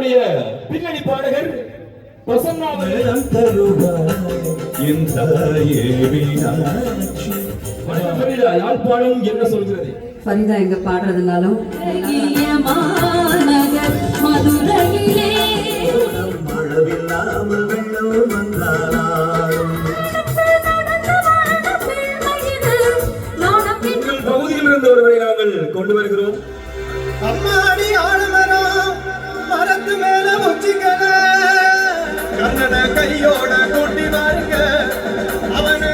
அவர்களுடைய பின்னணி பாடகர் பிரசன்னா யாழ்ப்பாணம் என்ன சொல்கிறது? ஃபரிதா எங்க பாடுறதுனாலும் மதுரையிலே பகுதியில் இருந்து ஒருவரை நாங்கள் கொண்டு வருகிறோம். அம்மாடி ஆளுமரம் மரத்து மேல முச்சிக்கல கண்ணன கையோட கூட்டி வாருங்க அவனை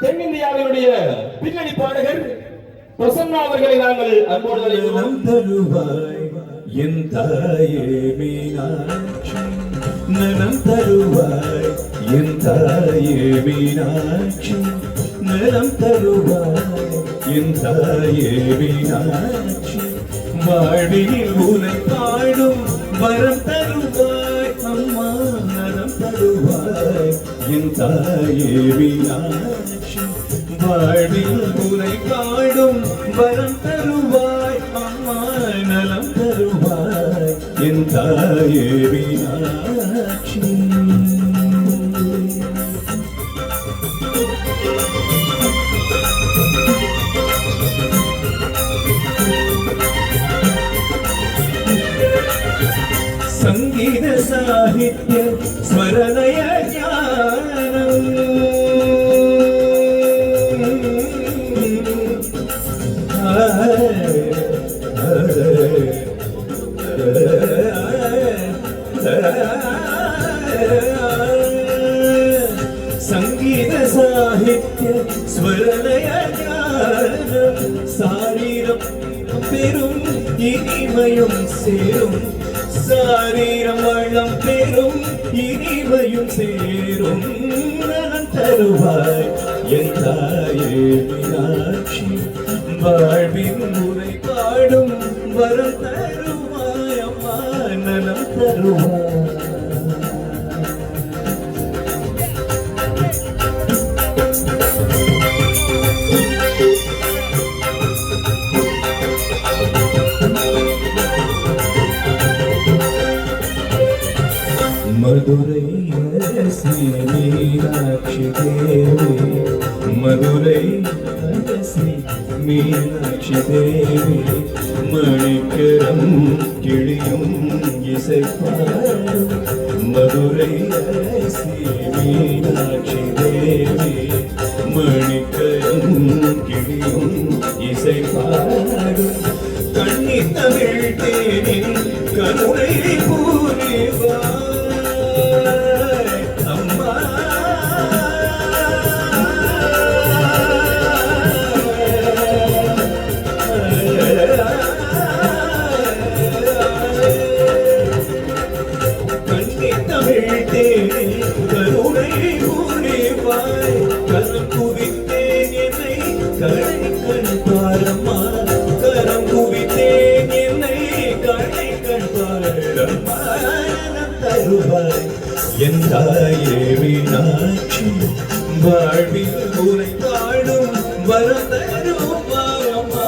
தென்னிந்தியாவினுடைய பின்னணி பாடகர் பிரசன்னா அவர்களை நாங்கள் அன்போடு அழைக்கிறோம். தருவாய் என் தாயே மீனாட்சி, நலம் தருவாய் என் தாயே மீனாட்சி, நலம் தருவாய் என் தாயே மீனாட்சி, வாழ்வில் உனை பாடும் வரம் தருவாய் அம்மா, நலம் தருவாய் என் தாயே மீனாட்சி, வாழ்வில் உனை பாடும் வரம் தருவாய் அம்மா, நலம் தருவாய் என் தாயே மீனாட்சி. சங்கீத சாகித்ய ஸ்மரணய ஞானம் சங்கீத சாகித்ய ஸ்மரணய ஞானம் சாரீரம் பெரும் இனிமையும் சேரும், சாரீரம் வளம் பெரும் இனிமையும் சேரும், நலம் தருவாய் என் தாயே மீனாட்சி, வாழ்வின் முறை பாடும் வரம் தருவாய் அம்மா, நலம் தருவாய். மதுரை அரசி மீனாட்சி தேவி, மதுரை அரசி மீனாட்சி தேவி, மணிக்கரம் கிளியும் இசைப்பாடும், மதுரை அரசி மீனாட்சி தேவி, மணிக்கரம் கிளியும் இசைப்பாடும், கண்ணி தமிழ் தேனின் கருணை பூரிவாய் அம்மா, கண்ணி தமிழ் தேனின் கருணை பூரிவாய், கரம் குவித்தேன் என்னை கரை கண் பாரம்மா, கரம் குவித்தேன் என்னை கரை கண் பாரம்மா, தருவாய் என் தாயே மீனாட்சி, வாழ்வில் உனை பாடும் வரம் தருவாய் அம்மா,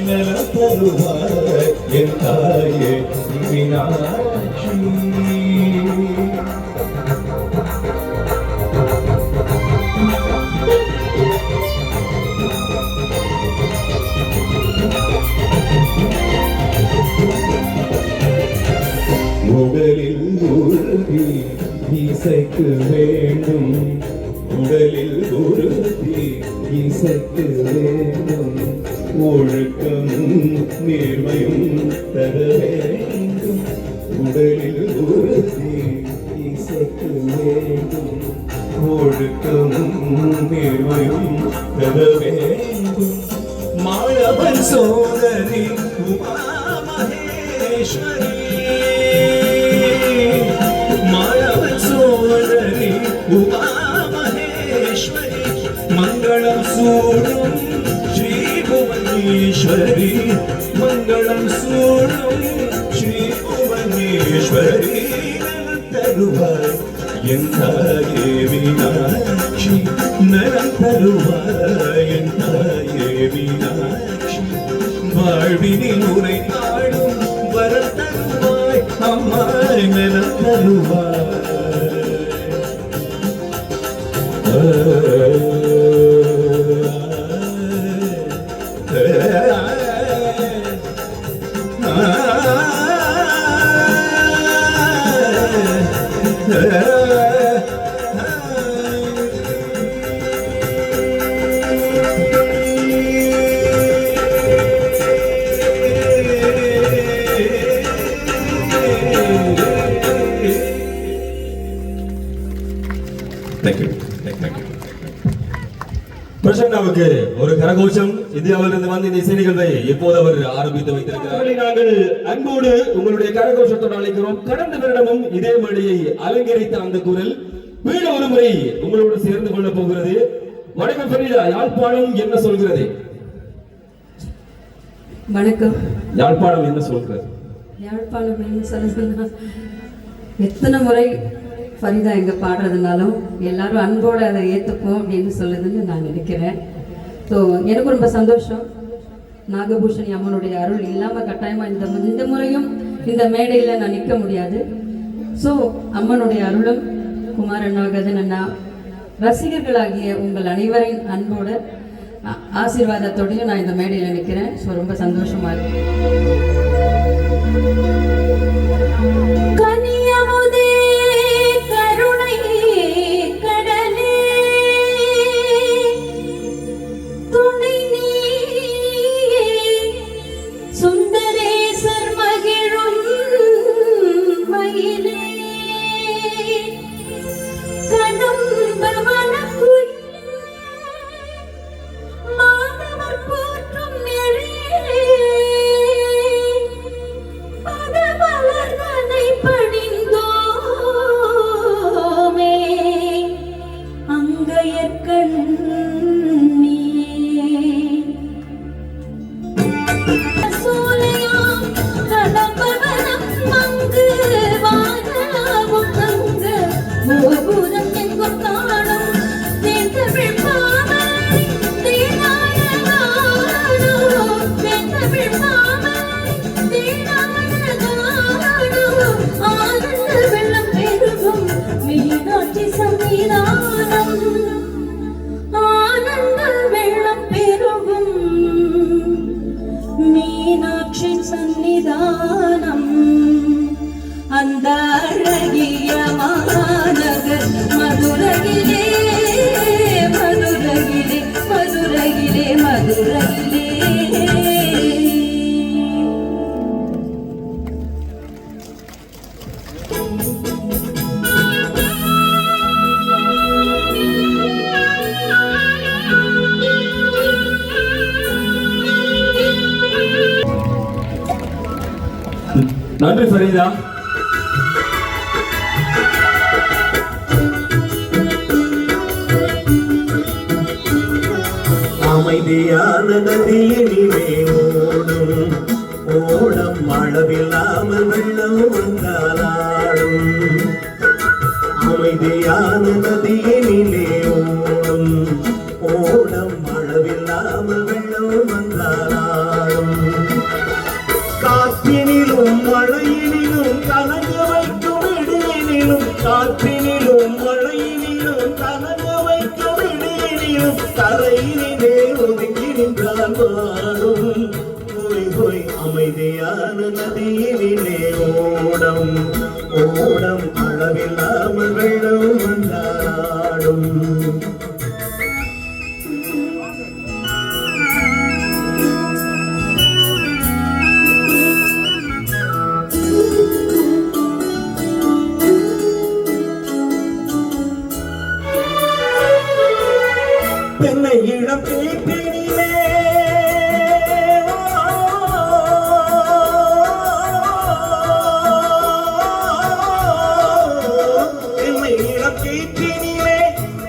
நலம் தருவாய் என் தாயே மீனாட்சி. உடலில் உறுதி இசைக்கு வேண்டும், உடலில் உறுதி இசைக்கு வேண்டும், ஒழுக்கமும் நேர்மையும் தர வேண்டும், உடலில் உறுதி இசைக்கு வேண்டும், ஒழுக்கமும் நேர்மையும் தர வேண்டும், மாணவன் சோதரி உமா மகேஸ்வரி, உமா மகேஸ்வரி, மங்களம் சூடும் ஸ்ரீ புவனேஸ்வரி, மங்களம் சூடும் ஸ்ரீ பிரசன்னாவுக்கு ஒரு கரகோஷம் இந்தியாவிலிருந்து வந்து இந்த இசை நிகழ்வை இப்போது அவர் ஆரம்பித்து வைத்திருக்கிறார். நாங்கள் அன்போடு உங்களுடைய கரகோஷத்தோடு அழைக்கிறோம். கடந்த வருடமும் இதே மொழியை அலங்கரித்த அந்த குரல் வீடு ஒரு முறை உங்களோடு சேர்ந்து கொள்ள போகிறது. வணக்கம் ஃபரீதா, யாழ்ப்பாணம் என்ன சொல்கிறது? வணக்கம். யாழ்ப்பாணம் என்ன சொல்கிறது? யாழ்ப்பாணம் என்ன சொல்லுதுன்னா, எத்தனை முறை ஃபரீதா எங்க பாடுறதுனாலும் எல்லாரும் அன்போடு அதை ஏற்றுப்போம் அப்படின்னு சொல்லுதுன்னு நான் நினைக்கிறேன். ஸோ எனக்கு ரொம்ப சந்தோஷம். நாகபூஷணி அம்மனுடைய அருள் இல்லாமல் கட்டாயமாக இந்த முறையும் இந்த மேடையில் நான் நிற்க முடியாது. ஸோ அம்மனுடைய அருளும் குமாரண்ணா, கஜன் அண்ணா, ரசிகர்களாகிய உங்கள் அனைவரின் அன்போட ஆசீர்வாதத்தோடையும் நான் இந்த மேடையில் நிற்கிறேன். ஸோ ரொம்ப சந்தோஷமாக இருக்கு. அந்த அழகிய மாநகர் மதுரையிலே மதுரையிலே மதுரையிலே மதுரையிலே. நன்றி ஃபரீதா. அமைதியான நதியினிலே ஓடும் ஓடம் அளவில்லாமல் வெள்ளம் வந்தாலாடும். அமைதியான நதியினிலே ஓடும் ஓடம் அளவில்லாமல் வெள்ளம் வந்தாலாடும். காற்றினிலும் மழையினிலும் கலங்க வைக்கும் இடையினிலும், காற்றினிலும் மழையினிலும் கலங்க வைக்கும் இடையினிலும், கரையினிலே ஒதுங்கி நின்றால் வாடும். போய் போய் அமைதியான நதியினிலே ஓடம் ஓடம் அளவில்லாமல் வெள்ளம் வந்தாடும். என்னை இளம் கேட்டினிலே என்னை இளம் கேட்டினிலே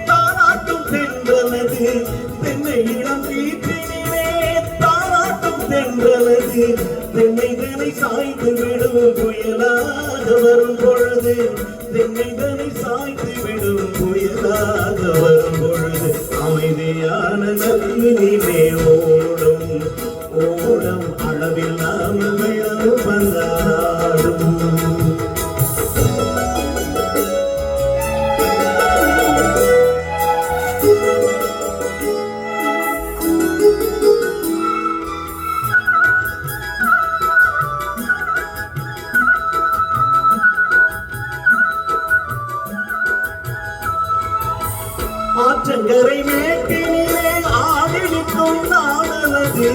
தாராட்டும் தென்றலது. தென்னை இளம் கேட்டினிலே தாராட்டும் தென்றலது. தென்னைதனை சாய்த்து விடும் புயலாக வரும் பொழுது, தென்னைதனை சாய்த்து விடும் புயலாக வரும் பொழுது, அமைதியான நதியினிலே ஓடும் ஓடம் அளவில்லாமல் வெள்ளம் வந்தாடும். ஆற்றங்கரை மேட்டினிலே ஆடிக்கும் நாடனது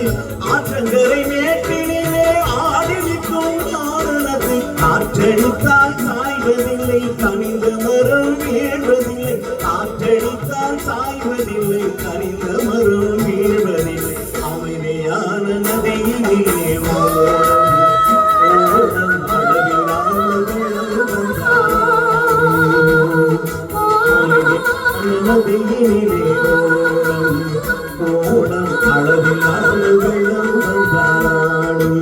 ஆற்றங்கரை மேட்டினிலே ஆடிக்கும் நாடனது காற்றடித்தால் சாய்வதில்லை கனிந்த மரம் வீழ்வதில்லை காற்றடித்தால் சாய்வதில்லை கனிந்த மரம் வீழ்வதில்லை அமைதியான நதியிலே ஓடம் அளவிலான நதியிலே ஓடம் அளவிலான வெள்ளம் வந்தாடும்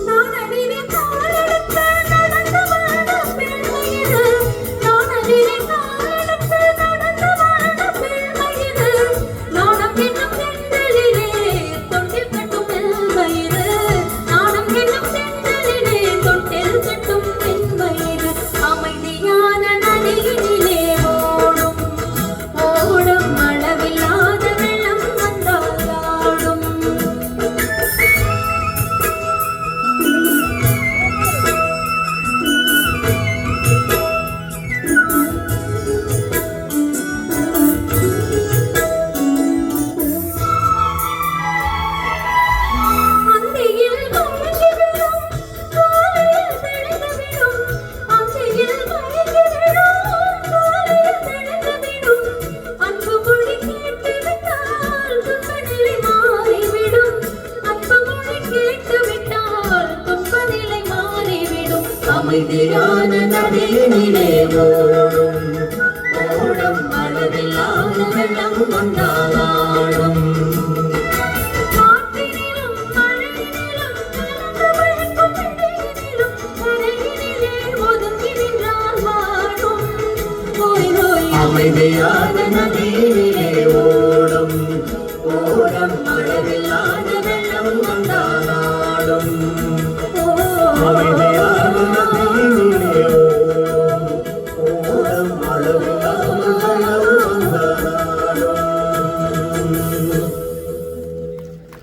நான் அடிலே காலெடுத்து நடந்து வந்த பெண்மையிது நான் அடிலே காலெடுத்து நடந்து வந்த பெண்மையிது நாணம் என்னும் செந்தலிலே தொட்டில் கட்டும் பெண்மையிது நாணம் என்னும் செந்தலிலே தொட்டில் கட்டும் பெண்மையிது அமைதியான நதியினிலே ஓடும் ஓடும் அளவில்லாத வெள்ளம் வந்தாடும் அந்தியில் மயங்கிவிடும் காலையில் தெளிந்துவிடும் அந்தியில் மயங்கிவிடும் காலையில் தெளிந்துவிடும் அன்பு மொழி கேட்டுவிட்டால் துன்பநிலை மாறிவிடும் அன்பு மொழி கேட்டுவிட்டால் துன்பநிலை மாறிவிடும் அமைதியான நதியினிலே ஓடும் ஓடம் அளவிலான வெள்ளம் வந்தாடும் காற்றினிலும் மழையினிலும் கலந்து வழிக்கும் இடையினிலும் கரையினிலே ஒதுங்கி நின்றால் வாழும் ஓய் ஓய் அமைதியான நதியினிலே ஓடும் ஓடம் அளவிலான வெள்ளம் வந்தாடும் அமைதியான நதியினிலே ஓடும் ஓடம் அளவிலான வெள்ளம் வந்தாடும்.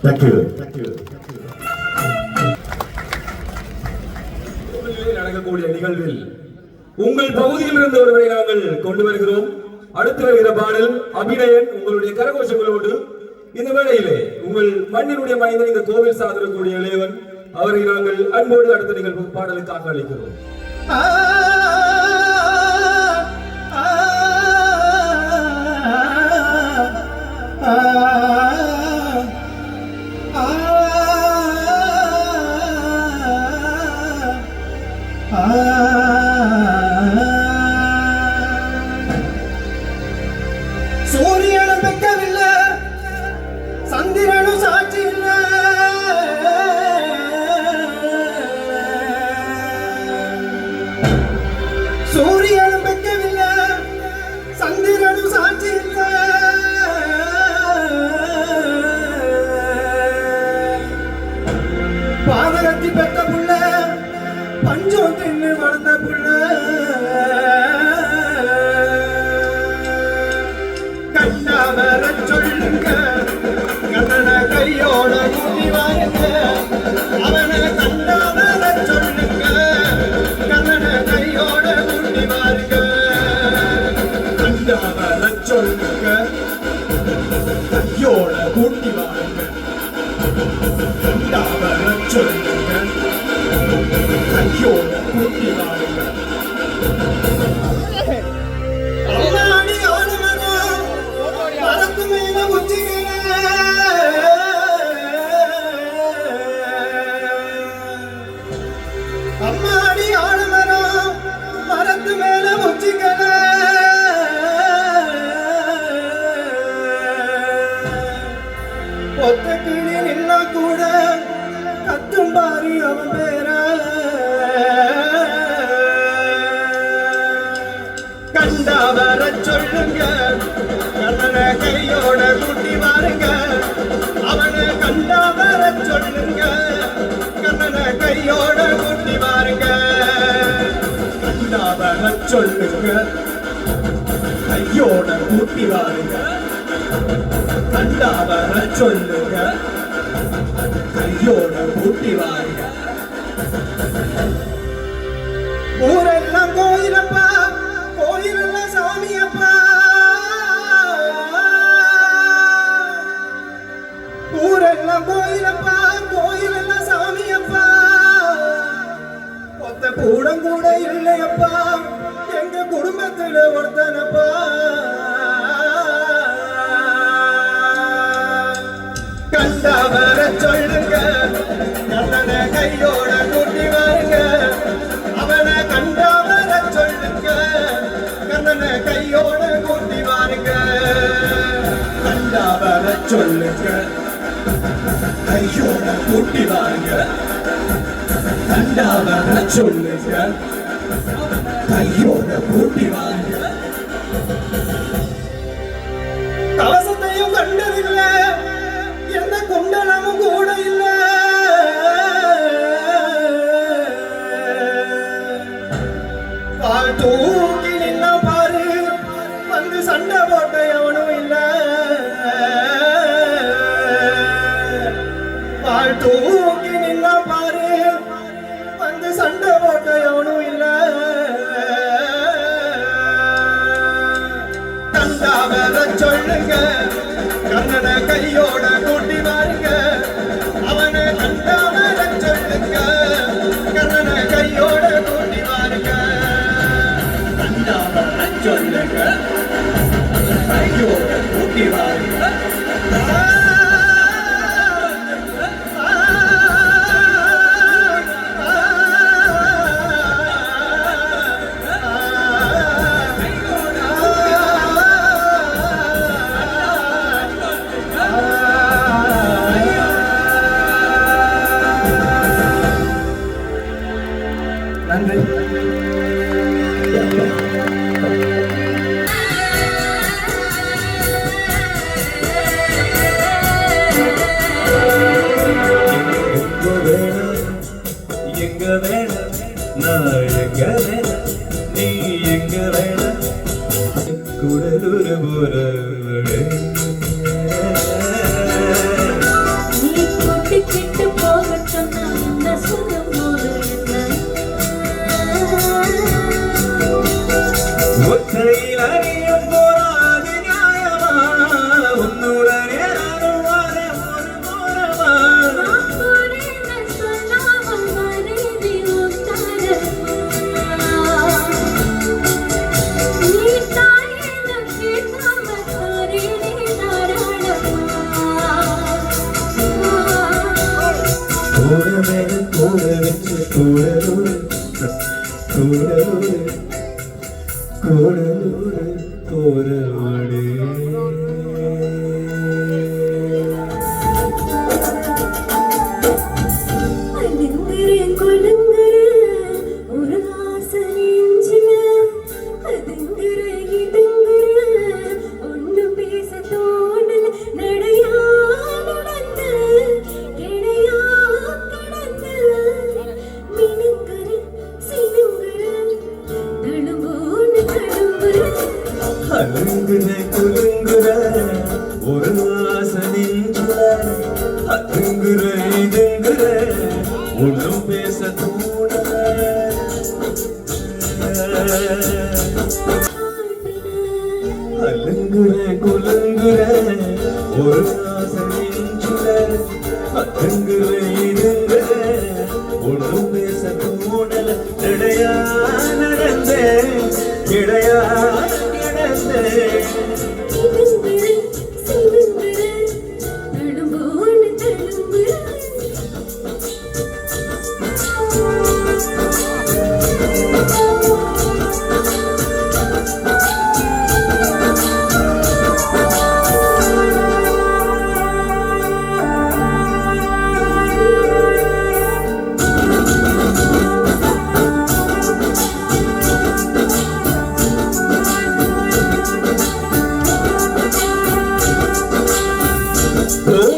Thank you. கோவிலிலே நடக்கக்கூடிய நிகழ்வில் உங்கள் பகுதியில் இருந்து ஒருவரை நாங்கள் கொண்டு வருகிறோம். அடுத்து வருகிற பாடல் அபிநயன் உங்களுடைய கரகோஷங்களோடு இந்த வேளையிலே உங்கள் மண்ணினுடைய மைந்தன் இந்த கோவில் சாதனக்கூடிய இளையவன் அவரை நாங்கள் அன்போடு அடுத்த நிகழ்வு பாடலுக்காக அழைக்கிறோம். ஆ ஆ சூரியனும் பெக்கவில்லை சந்திரனும் சாட்சி இல்லை சூரியனும் பெக்கவில்லை சந்திரனும் சாட்சி இல்லை பாதகத்தி பெற்ற புள்ள பஞ்சம் தின்னு வளர்ந்த புள்ள கண்டாவர சொல்லுங்க கண்ணன கையோட கூட்டி வாருங்க அவனை கண்டாவர சொல்லுங்க கண்ணன கையோட கூட்டி வாருங்க கண்டாவர சொல்லுங்க கையோட கூட்டி வாருங்க கண்டாவர சொல்லுங்க கையோட கூட்டி வாருங்க அம்மாடி ஆளுமனோ மரத்து மேல உச்சிகளே அம்மாடி ஆளுமனோ மரத்து மேல உச்சிகளே ஒத்த கிளி நின்னா கூட கத்தும் பாரி அவன் பேர கண்டாவர சொல்லுங்க கண்ணன கையோட கூட்டி வாருங்க அவனை கண்டாவர சொல்லுங்க கண்ணன கையோட கூட்டி வாருங்க கண்டாவர சொல்லுங்க கையோட கூட்டி வாருங்க கண்டாவர சொல்லுங்க கையோட கூட்டி வாருங்க ஊரெல்லாம் கோயிலப்பா கோயிலெல்லாம் சாமியப்பா கூட கூட இல்லையப்பா எங்க குடும்பத்துல ஒருத்தனப்பா கண்டா வர சொல்லுங்க கண்ணனை கையோட கூட்டி வாருங்க அவனை கண்டா வர சொல்லுங்க கண்ணனை கையோட கூட்டி வாருங்க கண்டா வர சொல்லுங்க கையோட கூட்டி வாருங்க கண்டா வர சொல்லுங்க கையோட கூட்டி வாருங்க கவசத்தையும் கண்டதில்ல எந்த குண்டலமும் கூட இல்ல பால் தூக்கி நின்னா பாரு வந்து சண்டை போட்ட எவனும் இல்ல பால் தூக்கி நின்னா பாரு வந்து சண்டை போட்ட எவனும் இல்ல கண்டா வர சொல்லுங்க கண்ணனை கையோட கூட்டி வாருங்க அவனை கண்டா வர சொல்லுங்க கண்ணனை கையோட கூட்டி வாருங்க கண்டா வர சொல்லுங்க கையோட கூட்டி வாருங்க நன்றி எங்க வேணும் நான் எங்க வேணும் நீ எங்க வேணும் குடலூர் போற நீ கூட்டிக்கிட்டு போக சொன்னா என்ன சொல்லும் போது ஒத்தையில் அறிய போராது நியாயமா உன்னுடனே நானும் வாழ ஒரு போரமா நான் போறேன்னு சொல்லாமல் மறைந்து உட்காரமா நீ தாயேன்னு கேட்காம தாரேனே தாராளமா கூட மேல கூட வச்சு கூடலூர் கூடலூர் கூடலூர் கூடலூர் அதுங்குறேன் கொள்ளுங்குறேன் ஒரு ஆசை நெஞ்சில அதுங்குற இதுங்குறேன் ஒன்னும் பேச தோணல நடையா நடந்து கிடையா கடந்து மினுங்குறேன் சினுங்குறேன் தழும்போன்னு தழும்புறேன் அலுங்குற குலுங்குற ஒரு ஆசை நெஞ்சுல அதுங்குற இதுங்குற ஒன்றும் பேச தோணல அலுங்குற குலுங்குற ஒரு ஆசை நெஞ்சுல அதுங்குற இதுங்குற ஒன்றும் பேச தோணல கிடையா நடந்தே கிடையா கிடந்தே இதுங்குறேன் சினுங்குறேன் தழும்போன்னு தழும்புறேன்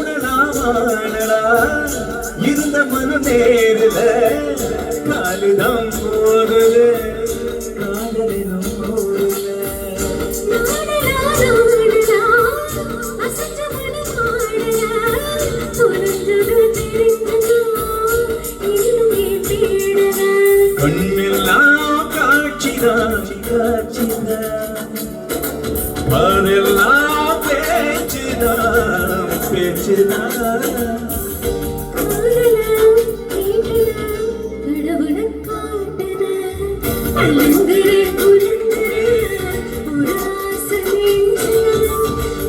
ஓடலாமாடலா இருந்த மனு நேருல காலுதான் போகுது காதலினும் போகுது கண்ணெல்லாம் காட்சிதான் காட்சிதான் அதெல்லாம் பேச்சுதான் பேச்சுதான் அலங்குற உலங்குற ஒரு ஆசை நெஞ்சில்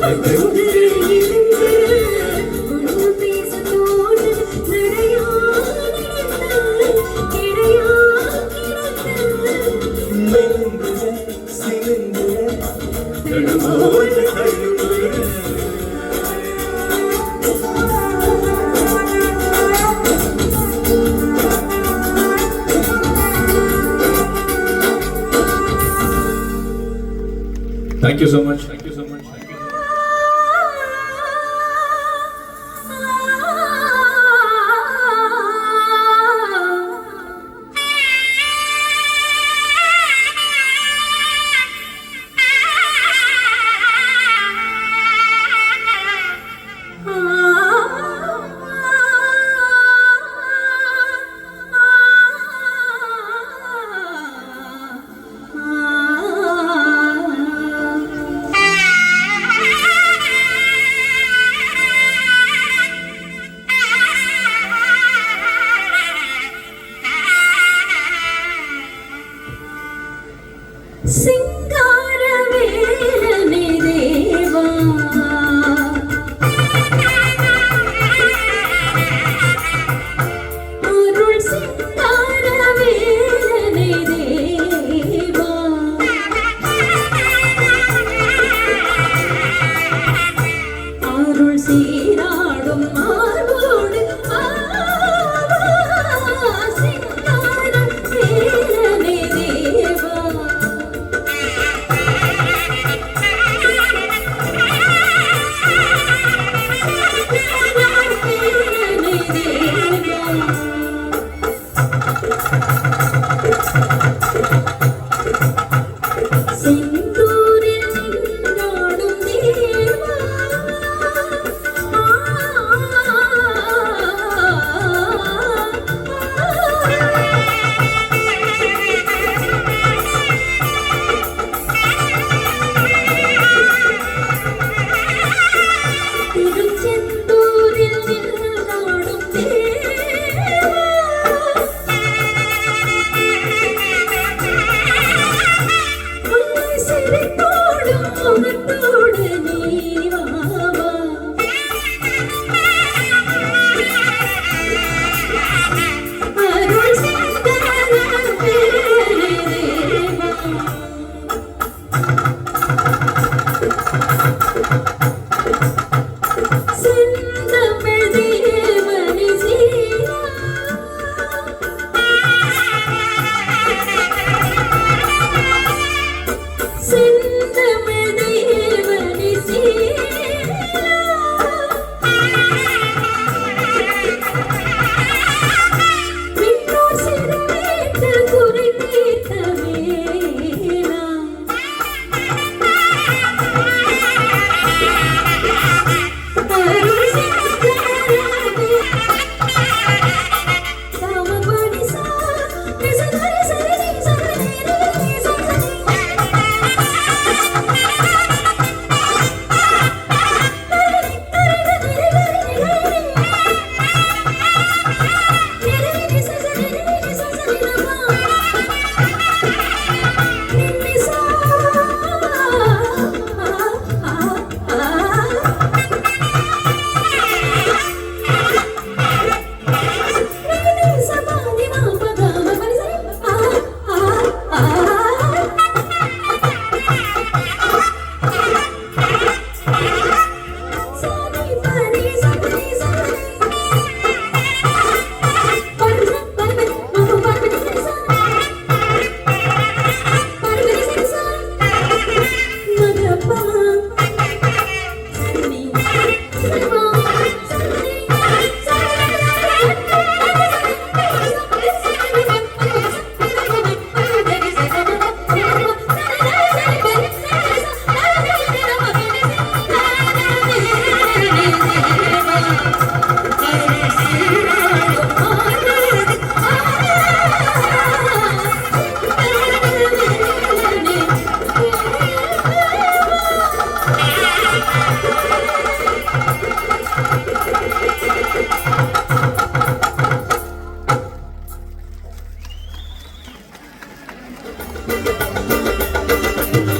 அலங்குற இலங்குற ஒன்று பேச தோணுது நடையா நடந்தால் கிடையா கிடந்தால் மெல்லுங்குற சிலுங்குற தடுமாற தழுவுற Thank you so much. Thank you so much. Thank you. சிங்காரவேலனே தேவா அருள் சிங்காரவேலனே தேவா அருள் சீராடும் மார்போடு சிங்காரவேலனே தேவா செந்தூரில் நின்றாடும் தேவா திருச்செந்தூரில் நின்றாடும் தேவா உன்னை சிரித்தோடும் முகத்தோடு நீ வாவா அருள் சிங்காரவேலனே தேவா செந்தமிழ் தேவனே சீரா செந்தமிழ் தேவனே சீரா விண்ணோர் சிறுமேட்டு குறி தீர்த்த வேளா அருள் சிங்காரவேலனே தாமபடி சா நிசகரி சரி சரி சரி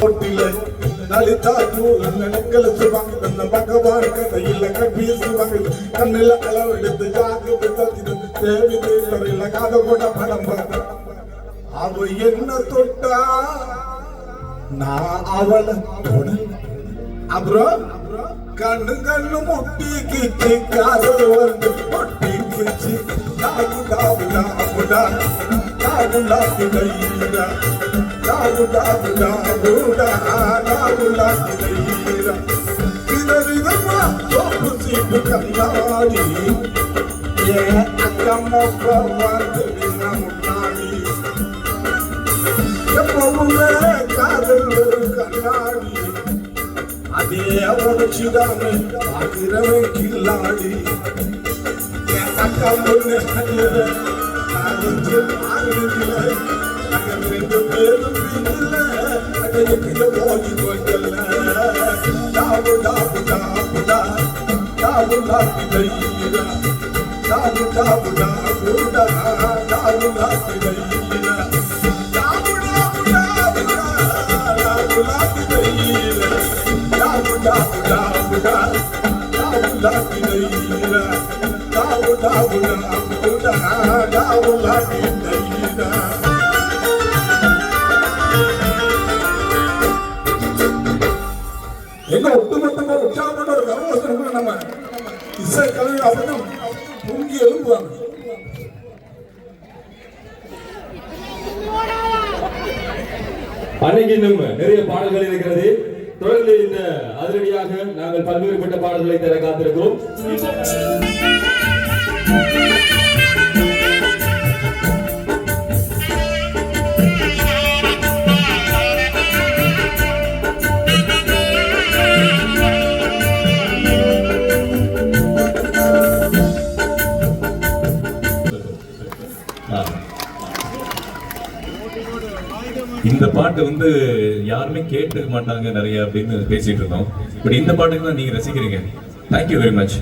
ஒட்டில லலிதா நெக்கல சுவாங்க தந்த பகவான் கதையில கபீசுவாங்க கண்ணில அளவெடுத்து ஜாக்கு விட்டது தேவி தேவரில காத கூட படம் பார்த்த அவ என்ன தொட்டா நான் அவளை தொடல அப்புறம் கண்ணு கண்ணு முட்டி கிச்சி காதல் வந்து முட்டி கிச்சி டாகு டாகு டாகுடா டாகுடா கிளையிரா டாகு டாகு டாகுடா டாகுடா கிளையிரா விதவிதமா சோப்பு சீப்பு கண்ணாடி ஏ அக்கம்மொக்க வந்து வினா முன்னாடி எப்பவுமே காதல் ஒரு கண்ணாடி அதே உடச்சுதானே பார்க்கிறவன் கில்லாடி அக்கா பொண்ணு ரெண்டு பேரும் போகி கொண்டல டாபு டாபு டாபுடா டாபு டாபு தைரா டாபு டாபு டாபுடா டாபு டாபு தைரா டாபு டாபு டாபுடா டாபு டாபு தைரா டாபு டாபு டாபுடா டாபு டாபு தைரா டாபு டாபு டாபுடா டாபு டாபு தைரா எங்க ஒட்டுமொத்தமா உற்சாகமான ஒரு கரகோஷம் நம்ம இசை கலைஞர் அவர்கள் பொங்கி எழுப்புவாங்க. அன்னைக்கு இன்னும் நிறைய பாடல்கள் இருக்கிறது. தொடர்ந்து இந்த அதிரடியாக நாங்கள் பல்வேறுபட்ட பாடல்களை தர காத்திருக்கிறோம். இந்த பாட்டு வந்து யாருமே கேட்டுக்க மாட்டாங்க நிறைய அப்படின்னு பேசிட்டு இருந்தோம். பட் இந்த பாட்டுக்கு தான் நீங்க ரசிக்கிறீங்க. Thank you very much.